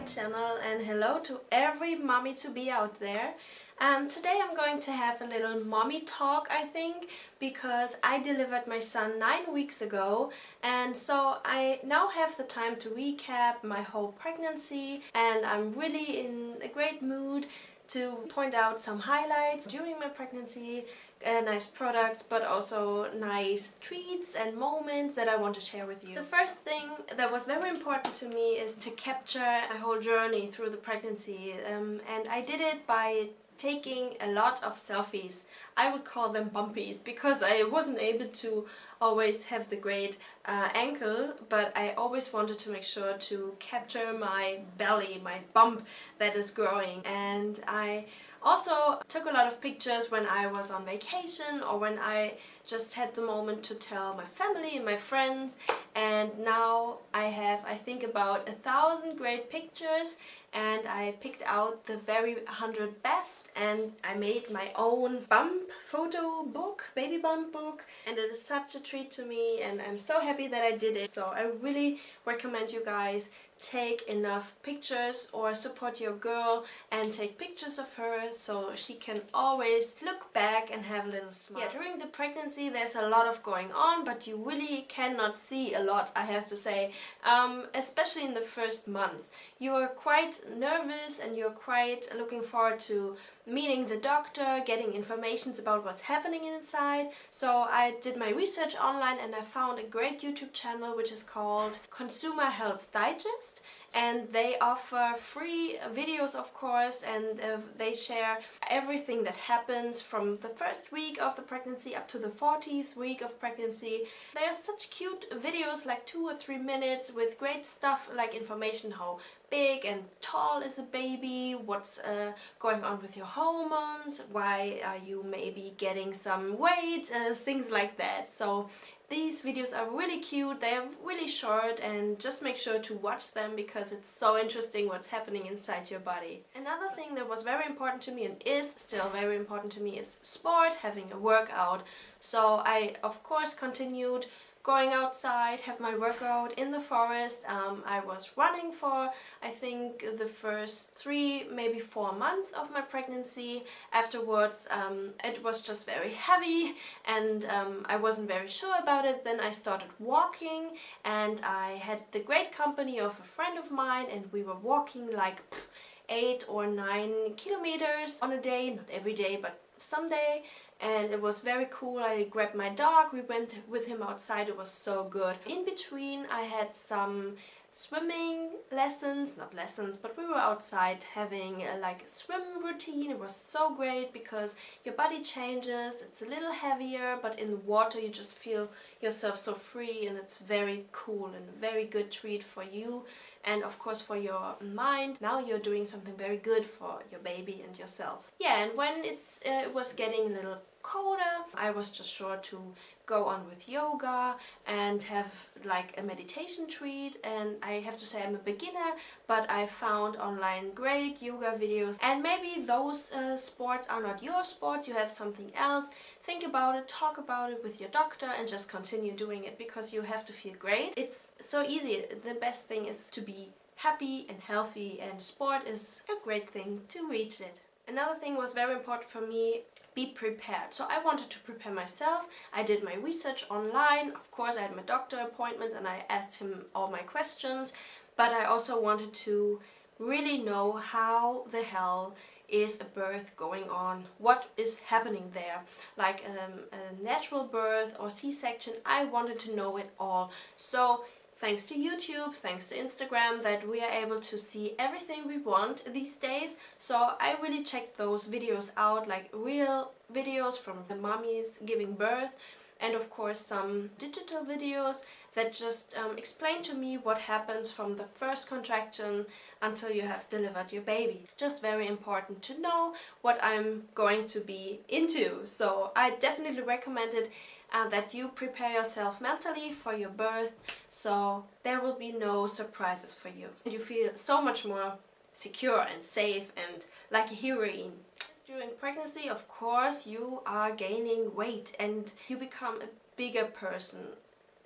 channel, and hello to every mommy to be out there. Today I'm going to have a little mommy talk, I think, because I delivered my son 9 weeks ago, and so I now have the time to recap my whole pregnancy, and I'm really in a great mood to point out some highlights during my pregnancy, nice products, but also nice treats and moments that I want to share with you. The first thing that was very important to me is to capture my whole journey through the pregnancy, and I did it by taking a lot of selfies. I would call them bumpies because I wasn't able to always have the great ankle, but I always wanted to make sure to capture my belly, my bump that is growing. And I also took a lot of pictures when I was on vacation or when I just had the moment to tell my family and my friends, and now I have, I think, about 1,000 great pictures, and I picked out the very 100 best, and I made my own bump photo book, baby bump book, and it is such a treat to me, and I'm so happy that I did it. So I really recommend you guys take enough pictures or support your girl and take pictures of her so she can always look back and have a little smile. Yeah, during the pregnancy there's a lot of going on, but you really cannot see a lot, I have to say, especially in the first months. You're quite nervous and you're quite looking forward to meeting the doctor, getting information about what's happening inside. So I did my research online and I found a great YouTube channel which is called Consumer Health Digest, and they offer free videos, of course, and they share everything that happens from the first week of the pregnancy up to the 40th week of pregnancy. They are such cute videos, like 2 or 3 minutes, with great stuff like information how big and tall is a baby, what's going on with your hormones, why are you maybe getting some weight, things like that. So these videos are really cute, they are really short, and just make sure to watch them because it's so interesting what's happening inside your body. Another thing that was very important to me and is still very important to me is sport, having a workout. So I of course continued going outside, have my workout in the forest. I was running for, I think, the first 3, maybe 4 months of my pregnancy. Afterwards it was just very heavy and I wasn't very sure about it. Then I started walking, and I had the great company of a friend of mine, and we were walking like 8 or 9 kilometers on a day, not every day but someday, and it was very cool. I grabbed my dog, we went with him outside, it was so good. In between I had some swimming lessons, not lessons, but we were outside having like a swim routine. It was so great because your body changes, it's a little heavier, but in the water you just feel yourself so free, and it's very cool and a very good treat for you and of course for your mind. Now you're doing something very good for your baby and yourself. Yeah, and when it was getting a little colder, I was just sure to go on with yoga and have like a meditation treat. And I have to say I'm a beginner, but I found online great yoga videos, and maybe those sports are not your sports, you have something else. Think about it, talk about it with your doctor, and just continue doing it because you have to feel great. It's so easy. The best thing is to be happy and healthy, and sport is a great thing to reach it. Another thing was very important for me, be prepared. So I wanted to prepare myself. I did my research online. Of course, I had my doctor appointments and I asked him all my questions, but I also wanted to really know how the hell is a birth going on, what is happening there, like a natural birth or C-section. I wanted to know it all. So thanks to YouTube, thanks to Instagram, that we are able to see everything we want these days. So I really checked those videos out, like real videos from the mommies giving birth, and of course some digital videos that just explain to me what happens from the first contraction until you have delivered your baby. Just very important to know what I'm going to be into. So I definitely recommend it, that you prepare yourself mentally for your birth, so there will be no surprises for you. You feel so much more secure and safe and like a heroine. During pregnancy, of course, you are gaining weight and you become a bigger person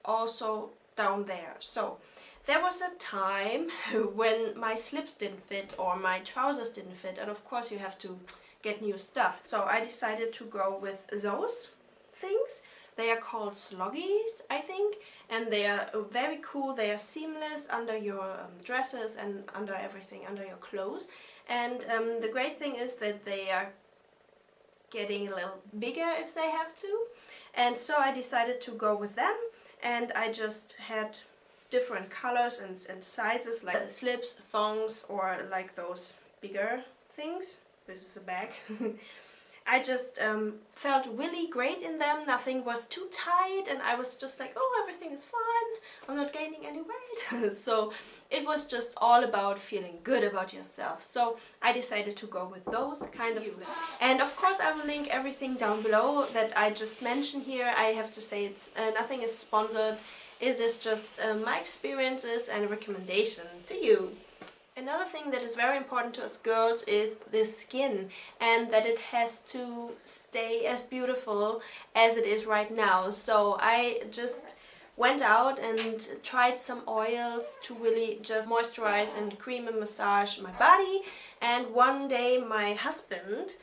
also down there. So there was a time when my slips didn't fit or my trousers didn't fit, and of course you have to get new stuff. So I decided to go with those things. They are called Sloggies, I think, and they are very cool. They are seamless under your dresses and under everything, under your clothes. And the great thing is that they are getting a little bigger if they have to. And so I decided to go with them, and I just had different colors and sizes, like slips, thongs, or like those bigger things. This is a bag. I just felt really great in them. Nothing was too tight, and I was just like, oh, everything is fine. I'm not gaining any weight. So it was just all about feeling good about yourself. So I decided to go with those kind of slips. And of course I will link everything down below that I just mentioned here. I have to say it's nothing is sponsored. It is just my experiences and a recommendation to you. Another thing that is very important to us girls is the skin, and that it has to stay as beautiful as it is right now. So I just went out and tried some oils to really just moisturize and cream and massage my body. And one day my husband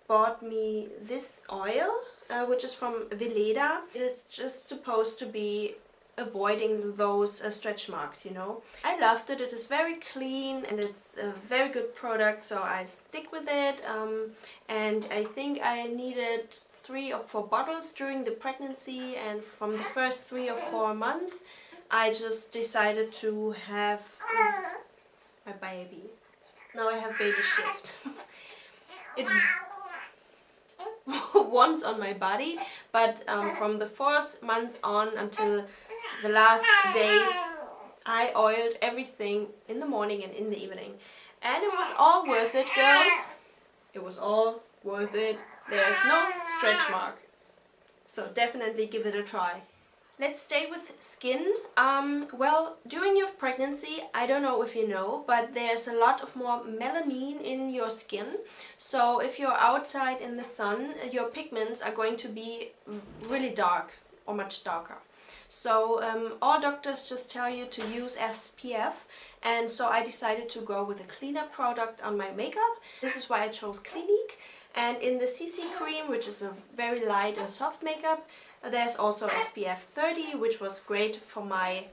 bought me this oil, which is from Weleda. It is just supposed to be avoiding those stretch marks, you know. I loved it. It is very clean and it's a very good product, so I stick with it. And I think I needed 3 or 4 bottles during the pregnancy, and from the first 3 or 4 months I just decided to have my baby. Now I have baby shift. It once on my body, but from the 4th month on until the last days I oiled everything in the morning and in the evening, and it was all worth it, girls. It was all worth it. There is no stretch mark, so definitely give it a try. Let's stay with skin. Well, during your pregnancy, I don't know if you know, but there's a lot of more melanin in your skin. So if you're outside in the sun, your pigments are going to be really dark or much darker. So all doctors just tell you to use SPF, and so I decided to go with a cleaner product on my makeup. This is why I chose Clinique. And in the CC Creme, which is a very light and soft makeup, there's also SPF 30, which was great for my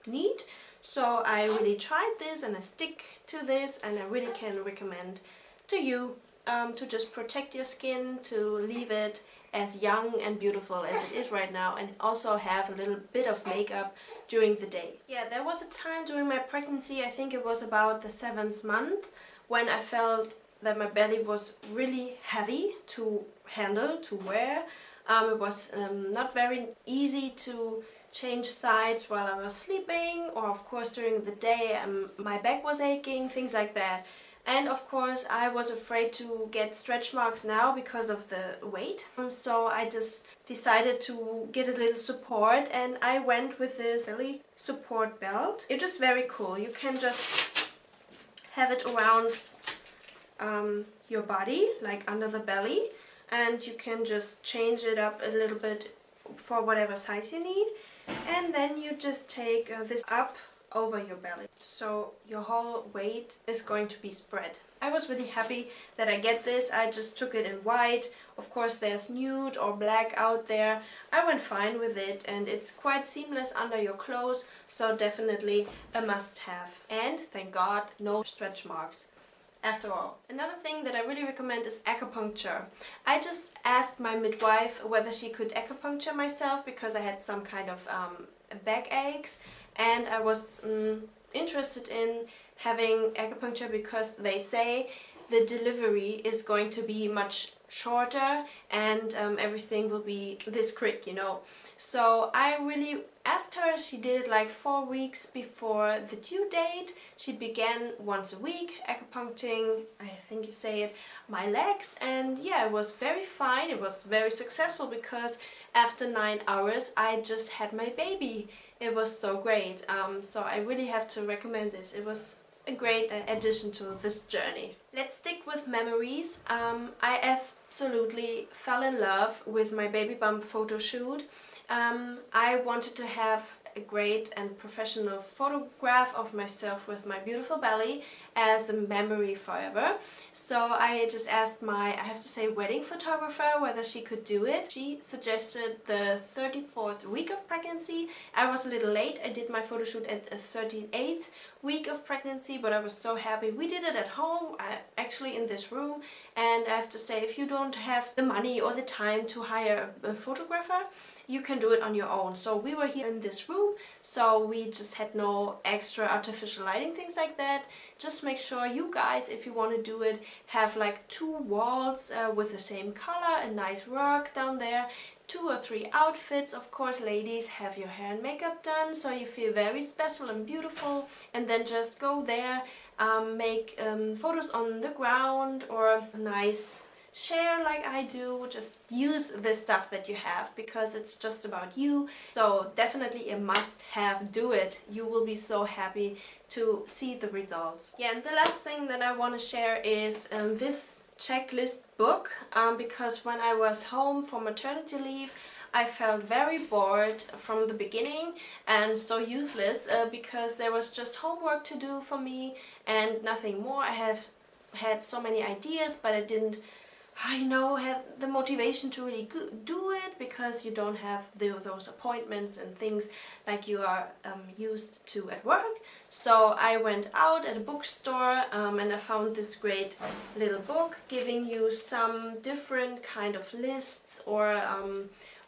need. So I really tried this and I stick to this, and I really can recommend to you to just protect your skin, to leave it as young and beautiful as it is right now, and also have a little bit of makeup during the day. Yeah, there was a time during my pregnancy, I think it was about the 7th month, when I felt that my belly was really heavy to handle, to wear. It was not very easy to change sides while I was sleeping, or of course during the day my back was aching, things like that. And of course I was afraid to get stretch marks now because of the weight. So I just decided to get a little support, and I went with this belly support belt. It is very cool. You can just have it around your body, like under the belly, and you can just change it up a little bit for whatever size you need, and then you just take this up over your belly, so your whole weight is going to be spread. I was really happy that I get this. I just took it in white. Of course there's nude or black out there. I went fine with it, and it's quite seamless under your clothes, so definitely a must-have. And thank God, no stretch marks after all. Another thing that I really recommend is acupuncture. I just asked my midwife whether she could acupuncture myself because I had some kind of back aches, and I was interested in having acupuncture because they say the delivery is going to be much shorter, and everything will be this quick, you know. So I really asked her. She did it like 4 weeks before the due date. She began once a week acupuncturing, I think you say it, my legs, and yeah, it was very fine. It was very successful because after 9 hours I just had my baby. It was so great. So I really have to recommend this. It was a great addition to this journey. Let's stick with memories. I absolutely fell in love with my baby bump photo shoot. I wanted to have a great and professional photograph of myself with my beautiful belly as a memory forever. So I just asked my, I have to say, wedding photographer whether she could do it. She suggested the 34th week of pregnancy. I was a little late. I did my photo shoot at a 38th week of pregnancy, but I was so happy. We did it at home, actually in this room, and I have to say, if you don't have the money or the time to hire a photographer, you can do it on your own. So we were here in this room, so we just had no extra artificial lighting, things like that. Just make sure you guys, if you want to do it, have like 2 walls with the same color, a nice rug down there, 2 or 3 outfits. Of course, ladies, have your hair and makeup done so you feel very special and beautiful, and then just go there, make photos on the ground or a nice share like I do. Just use the stuff that you have because it's just about you. So definitely a must-have. Do it. You will be so happy to see the results. Yeah, and the last thing that I want to share is this checklist book, because when I was home for maternity leave, I felt very bored from the beginning and so useless because there was just homework to do for me and nothing more. I have had so many ideas, but I didn't have the motivation to really do it because you don't have those appointments and things like you are used to at work. So I went out at a bookstore and I found this great little book giving you some different kind of lists or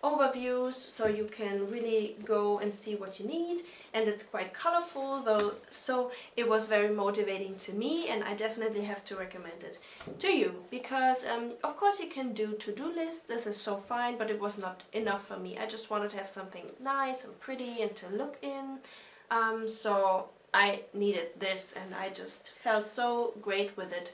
overviews, so you can really go and see what you need. And it's quite colorful though, so it was very motivating to me, and I definitely have to recommend it to you because of course you can do to-do lists. This is so fine, but it was not enough for me. I just wanted to have something nice and pretty and to look in, so I needed this and I just felt so great with it.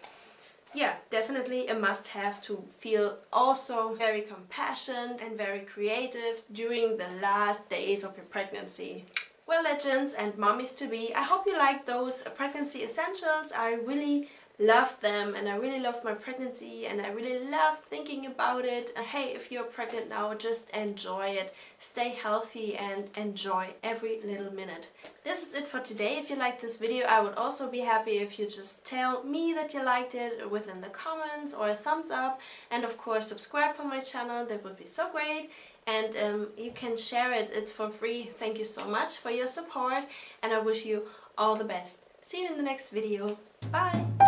Yeah, definitely a must-have to feel also very compassionate and very creative during the last days of your pregnancy. Well, legends and mommies-to-be, I hope you like those pregnancy essentials. I really loved them and I really loved my pregnancy and I really loved thinking about it. Hey, if you're pregnant now, just enjoy it. Stay healthy and enjoy every little minute. This is it for today. If you liked this video, I would also be happy if you just tell me that you liked it within the comments or a thumbs up. And of course, subscribe for my channel. That would be so great. And you can share it. It's for free. Thank you so much for your support and I wish you all the best. See you in the next video. Bye!